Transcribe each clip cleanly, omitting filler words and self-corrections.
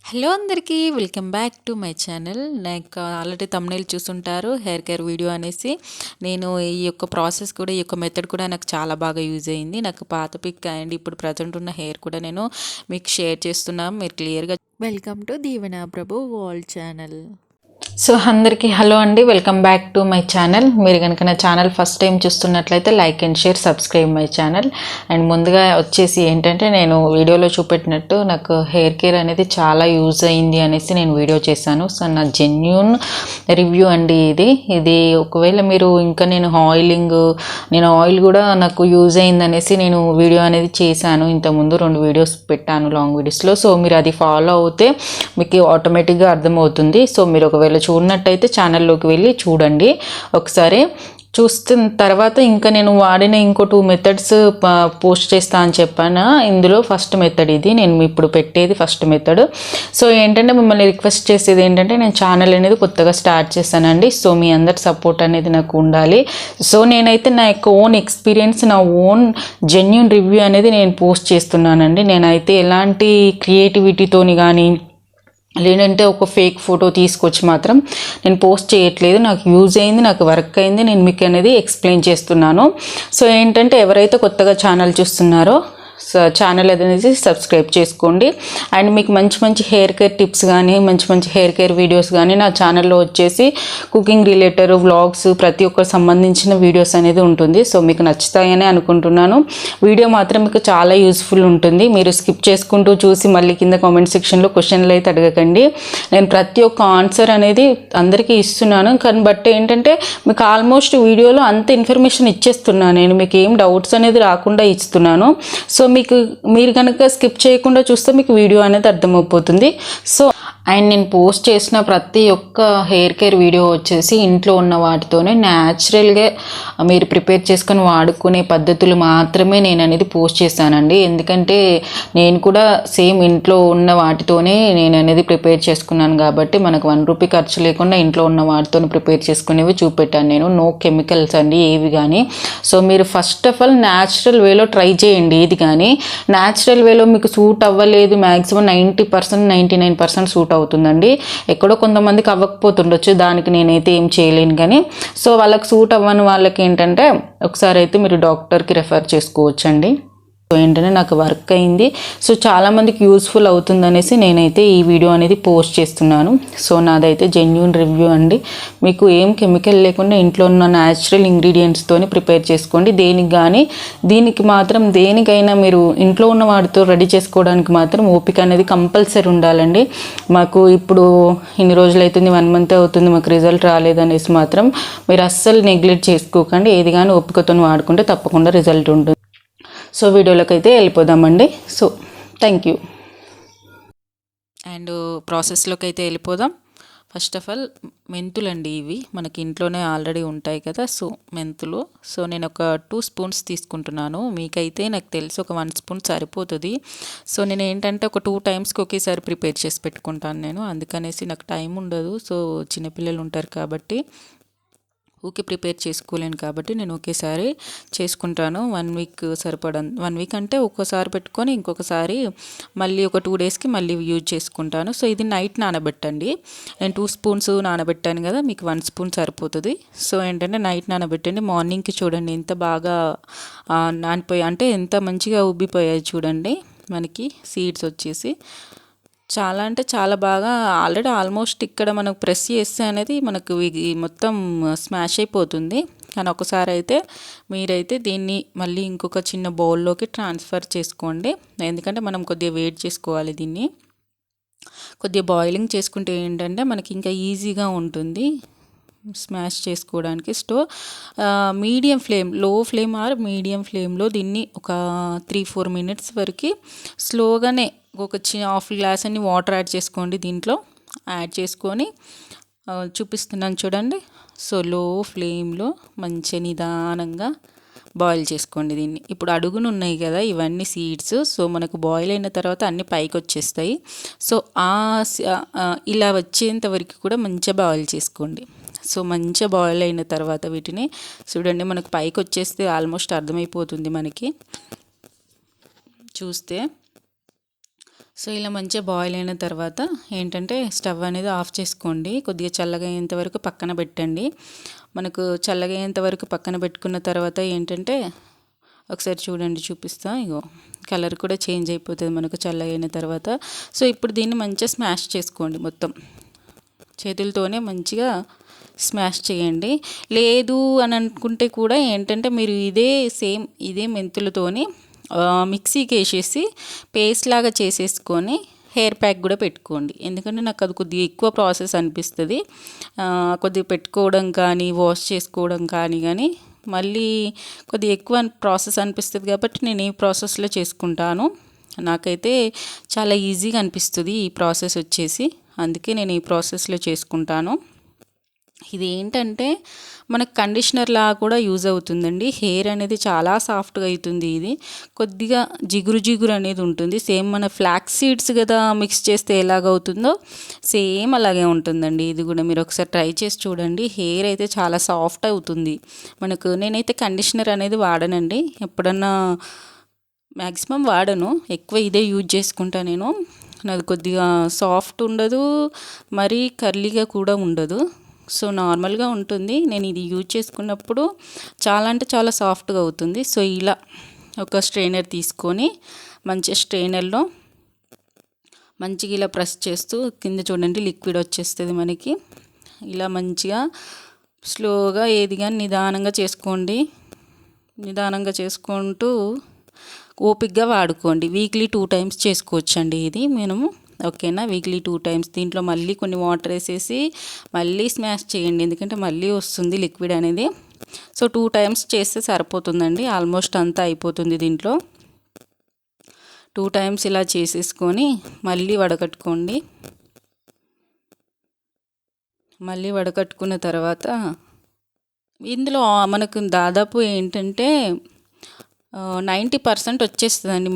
Hello అందరికీ welcome back to my channel. నాకు already thumbnail చూసుంటారు హెయిర్ కేర్ వీడియో అనేసి. నేను ఈ యొక్క ప్రాసెస్ కూడా ఈ యొక్క మెథడ్ కూడా నాకు చాలా బాగా యూజ్ అయింది. నాకు పాత పిక్ అండ్ ఇప్పుడు ప్రజెంట్ ఉన్న హెయిర్ కూడా నేను మీకు షేర్ చేస్తున్నాను. మీరు క్లియర్గా welcome to Deevena Prabhu world channel. So అందరికీ హలో అండి, welcome back to my channel. మీరు కనుక నా ఛానల్ ఫస్ట్ టైం చూస్తున్నట్లయితే like and share, subscribe my channel. And ముందుగా వచ్చేసి ఏంటంటే నేను వీడియోలో చూపెట్టినట్టు నాకు హెయిర్ కేర్ అనేది చాలా యూజ్ అయింది అనేసి నేను వీడియో చేశాను. సో నా జెన్యూన్ రివ్యూ అండి ఇది. ఒకవేళ మీరు ఇంకా నేను ఆయిల్ కూడా నాకు యూజ్ అయింది అనేసి నేను వీడియో అనేది చేశాను. ఇంతకుముందు 2 వీడియోస్ పెట్టాను లాంగ్ వీడియోస్లో. సో మీరు అది ఫాలో అవుతే మీకు ఆటోమేటిక్గా అర్థమవుతుంది. సో మీరు ఒకవేళ చూడనట్టయితే ఛానల్లోకి వెళ్ళి చూడండి ఒకసారి. చూస్తున్న తర్వాత ఇంకా నేను వాడిన ఇంకో 2 మెథడ్స్ పోస్ట్ చేస్తా అని చెప్పాను. ఇందులో ఫస్ట్ మెథడ్ ఇది, నేను ఇప్పుడు పెట్టేది ఫస్ట్ మెథడ్. సో ఏంటంటే మిమ్మల్ని రిక్వెస్ట్ చేసేది ఏంటంటే నేను ఛానల్ అనేది కొత్తగా స్టార్ట్ చేశానండి. సో మీ అందరి సపోర్ట్ అనేది నాకు ఉండాలి. సో నేనైతే నా యొక్క ఓన్ ఎక్స్పీరియన్స్, నా ఓన్ జెన్యూన్ రివ్యూ అనేది నేను పోస్ట్ చేస్తున్నానండి. నేనైతే ఎలాంటి క్రియేటివిటీతోని కానీ లేదంటే ఒక ఫేక్ ఫోటో తీసుకొచ్చి మాత్రం నేను పోస్ట్ చేయట్లేదు. నాకు యూజ్ అయింది, నాకు వర్క్ అయింది, నేను మీకు అనేది ఎక్స్ప్లెయిన్ చేస్తున్నాను. సో ఏంటంటే ఎవరైతే కొత్తగా ఛానల్ చూస్తున్నారో ఛానల్ అనేది సబ్స్క్రైబ్ చేసుకోండి. అండ్ మీకు మంచి మంచి హెయిర్ కేర్ టిప్స్ కానీ మంచి హెయిర్ కేర్ వీడియోస్ కానీ నా ఛానల్లో వచ్చేసి కుకింగ్ రిలేటెడ్ వ్లాగ్స్ ప్రతి ఒక్కరు సంబంధించిన వీడియోస్ అనేది ఉంటుంది. సో మీకు నచ్చుతాయని అనుకుంటున్నాను. వీడియో మాత్రం మీకు చాలా యూస్ఫుల్ ఉంటుంది. మీరు స్కిప్ చేసుకుంటూ చూసి మళ్ళీ కింద కామెంట్ సెక్షన్లో క్వశ్చన్లు అయితే అడగకండి. నేను ప్రతి ఒక్క ఆన్సర్ అనేది అందరికీ ఇస్తున్నాను. కానీ బట్ ఏంటంటే మీకు ఆల్మోస్ట్ వీడియోలో అంత ఇన్ఫర్మేషన్ ఇచ్చేస్తున్నాను. నేను మీకు ఏం డౌట్స్ అనేది రాకుండా ఇస్తున్నాను. సో మీరు కనుక స్కిప్ చేయకుండా చూస్తే మీకు వీడియో అనేది అర్థమైపోతుంది. సో అండ్ నేను పోస్ట్ చేసిన ప్రతి ఒక్క హెయిర్ కేర్ వీడియో వచ్చేసి ఇంట్లో ఉన్న వాటితోనే న్యాచురల్గా మీరు ప్రిపేర్ చేసుకొని వాడుకునే పద్ధతులు మాత్రమే నేను అనేది పోస్ట్ చేశానండి. ఎందుకంటే నేను కూడా సేమ్ ఇంట్లో ఉన్న వాటితోనే నేను అనేది ప్రిపేర్ చేసుకున్నాను కాబట్టి మనకు 1 రూపీ ఖర్చు లేకుండా ఇంట్లో ఉన్న వాటితో ప్రిపేర్ చేసుకునేవి చూపెట్టాను నేను. నో కెమికల్స్ అండి ఏవి కానీ. సో మీరు ఫస్ట్ ఆఫ్ ఆల్ న్యాచురల్ వేలో ట్రై చేయండి. ఇది కానీ న్యాచురల్ వేలో మీకు సూట్ అవ్వలేదు, మ్యాక్సిమం 90%, 99% సూట్ అవుతుందండి. ఎక్కడో కొంతమందికి అవ్వకపోతుండొచ్చు, దానికి నేనైతే ఏం చేయలేను. కానీ సో వాళ్ళకి సూట్ అవ్వని వాళ్ళకి ఏంటంటే ఒకసారి అయితే మీరు డాక్టర్కి రెఫర్ చేసుకోవచ్చండి. సో ఏంటంటే నాకు వర్క్ అయింది. సో చాలామందికి యూస్ఫుల్ అవుతుందనేసి నేనైతే ఈ వీడియో అనేది పోస్ట్ చేస్తున్నాను. సో నాదైతే జెన్యూన్ రివ్యూ అండి. మీకు ఏం కెమికల్ లేకుండా ఇంట్లో ఉన్న న్యాచురల్ ఇంగ్రీడియంట్స్తోని ప్రిపేర్ చేసుకోండి. దీనికి మాత్రం దేనికైనా మీరు ఇంట్లో ఉన్న వాటితో రెడీ చేసుకోవడానికి మాత్రం ఓపిక అనేది కంపల్సరీ ఉండాలండి. మాకు ఇప్పుడు ఇన్ని రోజులు అవుతుంది, 1 మంత్ అవుతుంది, మాకు రిజల్ట్ రాలేదనేసి మాత్రం మీరు అస్సలు నెగ్లెక్ట్ చేసుకోకండి. ఏది కానీ ఓపికతో వాడుకుంటే తప్పకుండా రిజల్ట్ ఉంటుంది. సో వీడియోలోకి అయితే వెళ్ళిపోదామండి. So thank you. అండ్ ప్రాసెస్లోకి అయితే వెళ్ళిపోదాం. ఫస్ట్ ఆఫ్ ఆల్ మెంతులు అండి, ఇవి మనకి ఇంట్లోనే ఆల్రెడీ ఉంటాయి కదా. సో మెంతులు, సో నేను ఒక 2 స్పూన్స్ తీసుకుంటున్నాను. మీకైతే నాకు తెలిసి ఒక 1 స్పూన్ సరిపోతుంది. సో నేను ఏంటంటే ఒక 2 టైమ్స్కి ఒకేసారి ప్రిపేర్ చేసి పెట్టుకుంటాను నేను, అందుకనేసి నాకు టైం ఉండదు. సో చిన్నపిల్లలు ఉంటారు కాబట్టి ఊకే ప్రిపేర్ చేసుకోలేను కాబట్టి నేను ఒకేసారి చేసుకుంటాను. 1 వీక్ సరిపడా, 1 వీక్ అంటే ఒక్కోసారి పెట్టుకొని ఇంకొకసారి మళ్ళీ ఒక 2 డేస్కి మళ్ళీ యూజ్ చేసుకుంటాను. సో ఇది నైట్ నానబెట్టండి. నేను 2 స్పూన్స్ నానబెట్టాను కదా, మీకు 1 స్పూన్ సరిపోతుంది. సో ఏంటంటే నైట్ నానబెట్టండి. మార్నింగ్కి చూడండి ఎంత బాగా నానిపోయాయి, అంటే ఎంత మంచిగా ఉబ్బిపోయాయి చూడండి మనకి సీడ్స్ వచ్చేసి. చాలా అంటే చాలా బాగా ఆల్రెడీ ఆల్మోస్ట్ ఇక్కడ మనకు ప్రెస్ చేస్తే అనేది మనకు మొత్తం స్మాష్ అయిపోతుంది. కానీ ఒకసారి అయితే మీరైతే దీన్ని మళ్ళీ ఇంకొక చిన్న బౌల్లోకి ట్రాన్స్ఫర్ చేసుకోండి. ఎందుకంటే మనం కొద్దిగా వెయిట్ చేసుకోవాలి. దీన్ని కొద్దిగా బాయిలింగ్ చేసుకుంటే ఏంటంటే మనకి ఇంకా ఈజీగా ఉంటుంది స్మాష్ చేసుకోవడానికి. మీడియం ఫ్లేమ్, లో ఫ్లేమ్ ఆర్ మీడియం ఫ్లేమ్లో దీన్ని ఒక 3-4 మినిట్స్ వరకు స్లోగానే ఒక హాఫ్ గ్లాస్ అన్ని వాటర్ యాడ్ చేసుకోండి. దీంట్లో యాడ్ చేసుకొని చూపిస్తున్నాను చూడండి. సో లో ఫ్లేమ్లో మంచి నిదానంగా బాయిల్ చేసుకోండి దీన్ని. ఇప్పుడు అడుగును ఉన్నాయి కదా ఇవన్నీ సీడ్స్, సో మనకు బాయిల్ అయిన తర్వాత అన్నీ పైకి వచ్చేస్తాయి. సో ఇలా వచ్చేంత వరకు కూడా మంచిగా బాయిల్ చేసుకోండి. సో మంచిగా బాయిల్ అయిన తర్వాత వీటిని చూడండి మనకు పైకి వచ్చేస్తే ఆల్మోస్ట్ అర్థమైపోతుంది మనకి చూస్తే. సో ఇలా మంచిగా బాయిల్ అయిన తర్వాత ఏంటంటే స్టవ్ అనేది ఆఫ్ చేసుకోండి. కొద్దిగా చల్లగా అయ్యేంత వరకు పక్కన పెట్టండి. మనకు చల్లగా అయ్యేంత వరకు పక్కన పెట్టుకున్న తర్వాత ఏంటంటే ఒకసారి చూడండి, చూపిస్తా. ఇగో కలర్ కూడా చేంజ్ అయిపోతుంది మనకు చల్లగా అయిన తర్వాత. సో ఇప్పుడు దీన్ని మంచిగా స్మాష్ చేసుకోండి. మొత్తం చేతులతోనే మంచిగా స్మాష్ చేయండి. లేదు అని అనుకుంటే కూడా ఏంటంటే మీరు ఇదే మెంతులతోని మిక్సీకి వేసేసి పేస్ట్ లాగా చేసేసుకొని హెయిర్ ప్యాక్ కూడా పెట్టుకోండి. ఎందుకంటే నాకు అది కొద్దిగా ఎక్కువ ప్రాసెస్ అనిపిస్తుంది. కొద్దిగా పెట్టుకోవడం కానీ వాష్ చేసుకోవడం కానీ మళ్ళీ కొద్దిగా ఎక్కువ ప్రాసెస్ అనిపిస్తుంది కాబట్టి నేను ఈ ప్రాసెస్లో చేసుకుంటాను. నాకైతే చాలా ఈజీగా అనిపిస్తుంది ఈ ప్రాసెస్ వచ్చేసి, అందుకే నేను ఈ ప్రాసెస్లో చేసుకుంటాను. ఇది ఏంటంటే మనకు కండిషనర్ లా కూడా యూజ్ అవుతుందండి. హెయిర్ అనేది చాలా సాఫ్ట్గా అవుతుంది. ఇది కొద్దిగా జిగురు అనేది ఉంటుంది. సేమ్ మన ఫ్లాక్స్ సీడ్స్ కదా మిక్స్ చేస్తే ఎలాగవుతుందో సేమ్ అలాగే ఉంటుందండి. ఇది కూడా మీరు ఒకసారి ట్రై చేసి చూడండి. హెయిర్ అయితే చాలా సాఫ్ట్ అవుతుంది మనకు. నేనైతే కండిషనర్ అనేది వాడనండి, ఎప్పుడన్నా మ్యాక్సిమం వాడను, ఎక్కువ ఇదే యూజ్ చేసుకుంటా నేను. నాది కొద్దిగా సాఫ్ట్ ఉండదు, మరీ కర్లీగా కూడా ఉండదు. సో నార్మల్గా ఉంటుంది. నేను ఇది యూజ్ చేసుకున్నప్పుడు చాలా అంటే చాలా సాఫ్ట్గా అవుతుంది. సో ఇలా ఒక స్ట్రైనర్ తీసుకొని మంచిగా స్ట్రైనర్లో మంచిగా ఇలా ప్రెస్ చేస్తూ కింద చూడండి లిక్విడ్ వచ్చేస్తుంది మనకి. ఇలా మంచిగా స్లోగా ఏది కానీ నిదానంగా చేసుకోండి. నిదానంగా చేసుకుంటూ ఓపిక్గా వాడుకోండి. వీక్లీ 2 టైమ్స్ చేసుకోవచ్చండి ఇది మనము. ఓకేనా, వీక్లీ 2 టైమ్స్. దీంట్లో మళ్ళీ కొన్ని వాటర్ వేసేసి మళ్ళీ స్మాష్ చేయండి, ఎందుకంటే మళ్ళీ వస్తుంది లిక్విడ్ అనేది. సో 2 టైమ్స్ చేస్తే సరిపోతుందండి, ఆల్మోస్ట్ అంతా అయిపోతుంది. దీంట్లో 2 టైమ్స్ ఇలా చేసేసుకొని మళ్ళీ వడకట్టుకోండి. మళ్ళీ వడకట్టుకున్న తర్వాత ఇందులో మనకు దాదాపు ఏంటంటే 90% వచ్చేస్తుందండి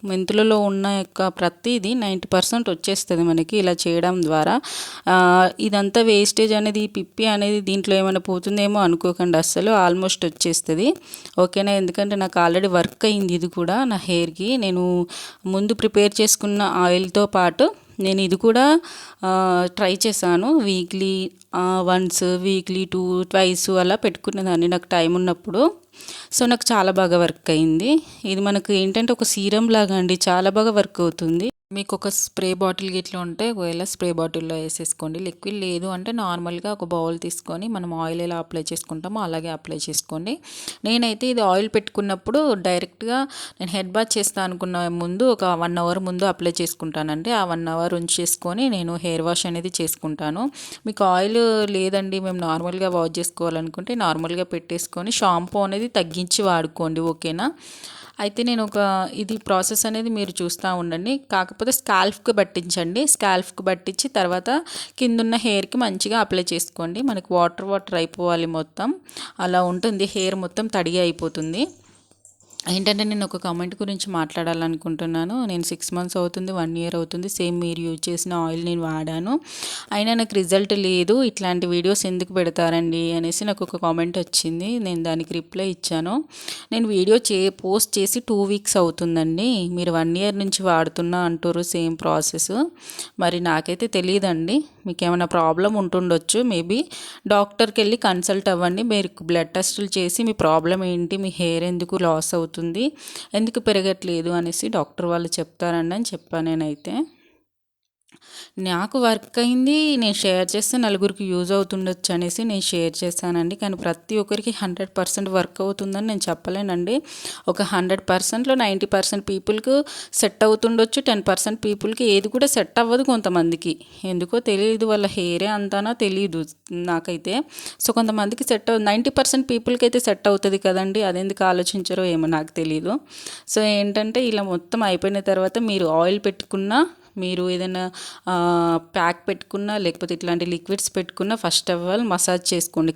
మెంతులలో ఉన్న యొక్క ప్రతిదీ 90% వచ్చేస్తుంది మనకి ఇలా చేయడం ద్వారా. ఇదంతా వేస్టేజ్ అనేది, పిప్పి అనేది దీంట్లో ఏమైనా పోతుందేమో అనుకోకండి, అస్సలు ఆల్మోస్ట్ వచ్చేస్తుంది. ఓకేనా, ఎందుకంటే నాకు ఆల్రెడీ వర్క్ అయింది ఇది కూడా నా హెయిర్కి. నేను ముందు ప్రిపేర్ చేసుకున్న ఆయిల్తో పాటు నేను ఇది కూడా ట్రై చేశాను. వీక్లీ వన్స్, వీక్లీ 2 ట్వైస్ అలా పెట్టుకునేదాన్ని నాకు టైం ఉన్నప్పుడు. సో నాకు చాలా బాగా వర్క్ అయింది. ఇది మనకు ఏంటంటే ఒక సీరం లాగా అండి, చాలా బాగా వర్క్ అవుతుంది. మీకు ఒక స్ప్రే బాటిల్ గిట్లా ఉంటే ఒకవేళ స్ప్రే బాటిల్లో వేసేసుకోండి. లిక్విడ్ లేదు అంటే నార్మల్గా ఒక బౌల్ తీసుకొని మనం ఆయిల్ ఎలా అప్లై చేసుకుంటామో అలాగే అప్లై చేసుకోండి. నేనైతే ఇది ఆయిల్ పెట్టుకున్నప్పుడు డైరెక్ట్గా నేను హెడ్ బాత్ చేస్తాను అనుకున్న ముందు ఒక 1 అవర్ ముందు అప్లై చేసుకుంటానండి. ఆ 1 అవర్ ఉంచేసుకొని నేను హెయిర్ వాష్ అనేది చేసుకుంటాను. మీకు ఆయిల్ లేదండి మేము నార్మల్గా వాష్ చేసుకోవాలనుకుంటే నార్మల్గా పెట్టేసుకొని షాంపూ అనేది తగ్గించి వాడుకోండి. ఓకేనా, అయితే నేను ఇది ప్రాసెస్ అనేది మీరు చూస్తూ ఉండండి. కాకపోతే స్కాల్ఫ్కి పట్టించండి. స్కాల్ఫ్కి పట్టించి తర్వాత కిందున్న హెయిర్కి మంచిగా అప్లై చేసుకోండి. మనకి వాటర్ అయిపోవాలి మొత్తం, అలా ఉంటుంది. హెయిర్ మొత్తం తడిగా అయిపోతుంది. ఏంటంటే నేను ఒక కామెంట్ గురించి మాట్లాడాలనుకుంటున్నాను. నేను 6 మంత్స్ అవుతుంది, 1 ఇయర్ అవుతుంది, సేమ్ మీరు యూజ్ చేసిన ఆయిల్ నేను వాడాను, అయినా నాకు రిజల్ట్ లేదు. ఇట్లాంటి వీడియోస్ ఎందుకు పెడతారండి అనేసి నాకు ఒక కామెంట్ వచ్చింది. నేను దానికి రిప్లై ఇచ్చాను. నేను వీడియో పోస్ట్ చేసి 2 వీక్స్ అవుతుందండి, మీరు 1 ఇయర్ నుంచి వాడుతున్నా అంటారు సేమ్ ప్రాసెస్. మరి నాకైతే తెలియదండి, మీకు ఏమైనా ప్రాబ్లం ఉంటుండొచ్చు. మేబీ డాక్టర్కి వెళ్ళి కన్సల్ట్ అవ్వండి. మీరు బ్లడ్ టెస్టులు చేసి మీ ప్రాబ్లం ఏంటి, మీ హెయిర్ ఎందుకు లాస్ అవుతుంది, ఎందుకు పెరగట్లేదు అనేసి డాక్టర్ వాళ్ళు చెప్తారండి అని చెప్పాను నేనైతే. నాకు వర్క్ అయింది, నేను షేర్ చేస్తే నలుగురికి యూజ్ అవుతుండొచ్చు అనేసి నేను షేర్ చేశానండి. కానీ ప్రతి ఒక్కరికి 100% వర్క్ అవుతుందని నేను చెప్పలేనండి. ఒక 100%లో 90% పీపుల్కి సెట్ అవుతుండొచ్చు, 10% పీపుల్కి ఏది కూడా సెట్ అవ్వదు కొంతమందికి. ఎందుకో తెలియదు, వాళ్ళ హెయిరే అంతానా తెలియదు నాకైతే. సో కొంతమందికి సెట్ 90% పీపుల్కి అయితే సెట్ అవుతుంది కదండి, అదెందుకు ఆలోచించారో ఏమో నాకు తెలీదు. సో ఏంటంటే ఇలా మొత్తం అయిపోయిన తర్వాత మీరు ఆయిల్ పెట్టుకున్నా, మీరు ఏదైనా ప్యాక్ పెట్టుకున్నా, లేకపోతే ఇట్లాంటి లిక్విడ్స్ పెట్టుకున్నా ఫస్ట్ ఆఫ్ ఆల్ మసాజ్ చేసుకోండి.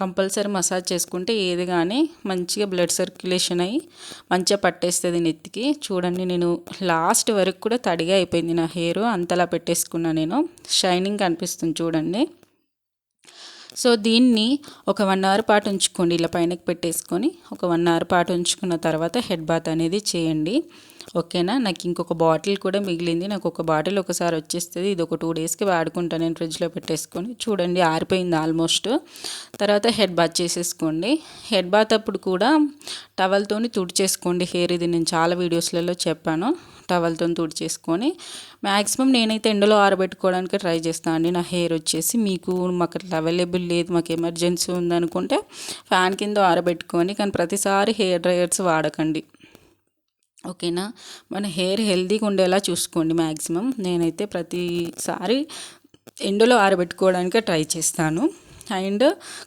కంపల్సరీ మసాజ్ చేసుకుంటే ఏది కానీ మంచిగా బ్లడ్ సర్క్యులేషన్ అయ్యి మంచిగా పట్టేస్తుంది నెత్తికి. చూడండి, నేను లాస్ట్ వరకు కూడా తడిగా అయిపోయింది నా హెయిర్, అంతలా పెట్టేసుకున్నా నేను. షైనింగ్ కనిపిస్తుంది చూడండి. సో దీన్ని ఒక 1 అవర్ పాటు ఉంచుకోండి. ఇలా పైనకి పెట్టేసుకొని ఒక 1 అవర్ పాటు ఉంచుకున్న తర్వాత హెడ్ బాత్ అనేది చేయండి. ఓకేనా. నాకు ఇంకొక బాటిల్ కూడా మిగిలింది. నాకు ఒక బాటిల్ ఒకసారి వచ్చేస్తుంది. ఇది ఒక 2 డేస్కి వాడుకుంటాను నేను ఫ్రిడ్జ్లో పెట్టేసుకొని. చూడండి ఆరిపోయింది ఆల్మోస్ట్. తర్వాత హెడ్ బాత్ చేసేసుకోండి. హెడ్ బాత్ అప్పుడు కూడా టవల్తోని తుడిచేసుకోండి హెయిర్. ఇది నేను చాలా వీడియోస్లలో చెప్పాను. టవల్తో తుడిచేసుకొని మ్యాక్సిమం నేనైతే ఎండలో ఆరబెట్టుకోవడానికి ట్రై చేస్తాను అండి. నా హెయిర్ వచ్చేసి మీకు మాకు అట్లా అవైలబుల్ లేదు, మాకు ఎమర్జెన్సీ ఉందనుకుంటే ఫ్యాన్ కింద ఆరబెట్టుకొని, కానీ ప్రతిసారి హెయిర్ డ్రైయర్స్ వాడకండి. ఓకేనా. మన హెయిర్ హెల్తీగా ఉండేలా చూసుకోండి మ్యాక్సిమం. నేనైతే ప్రతిసారి ఎండలో ఆరబెట్టుకోవడానికే ట్రై చేస్తాను. అండ్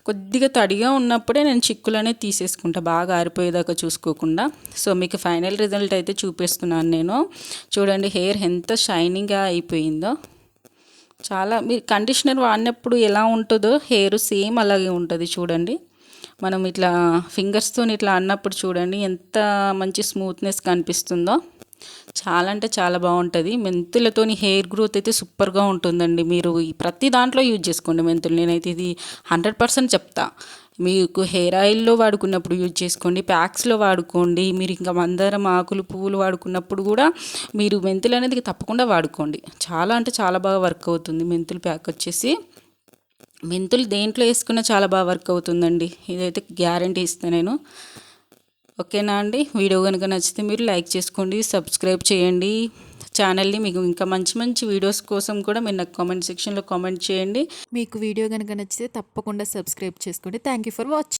కొద్దిగా తడిగా ఉన్నప్పుడే నేను చిక్కులు అనేది తీసేసుకుంటా, బాగా ఆరిపోయేదాకా చూసుకోకుండా. సో మీకు ఫైనల్ రిజల్ట్ అయితే చూపిస్తున్నాను నేను. చూడండి హెయిర్ ఎంత షైనింగ్గా అయిపోయిందో. చాలా మీరు కండిషనర్ వాడినప్పుడు ఎలా ఉంటుందో హెయిర్ సేమ్ అలాగే ఉంటుంది. చూడండి మనం ఇట్లా ఫింగర్స్తో ఇట్లా అన్నప్పుడు చూడండి ఎంత మంచి స్మూత్నెస్ కనిపిస్తుందో. చాలా అంటే చాలా బాగుంటుంది. మెంతులతోని హెయిర్ గ్రోత్ అయితే సూపర్గా ఉంటుందండి. మీరు ప్రతి దాంట్లో యూజ్ చేసుకోండి మెంతులు. నేనైతే ఇది 100% చెప్తా. మీకు హెయిర్ ఆయిల్లో వాడుకున్నప్పుడు యూజ్ చేసుకోండి, ప్యాక్స్లో వాడుకోండి. మీరు ఇంకా మందారం ఆకులు పువ్వులు వాడుకున్నప్పుడు కూడా మీరు మెంతులు అనేది తప్పకుండా వాడుకోండి. చాలా అంటే చాలా బాగా వర్క్ అవుతుంది మెంతులు ప్యాక్ వచ్చేసి. మెంతులు దేంట్లో వేసుకున్నా చాలా బాగా వర్క్ అవుతుందండి. ఇదైతే గ్యారంటీ ఇస్తాను నేను. ఓకేనా అండి. వీడియో కనుక నచ్చితే మీరు లైక్ చేసుకోండి, సబ్స్క్రైబ్ చేయండి ఛానల్ని. మీకు ఇంకా మంచి మంచి వీడియోస్ కోసం కూడా మీరు నాకు కామెంట్ సెక్షన్లో కామెంట్ చేయండి. మీకు వీడియో కనుక నచ్చితే తప్పకుండా సబ్స్క్రైబ్ చేసుకోండి. Thank you for watching.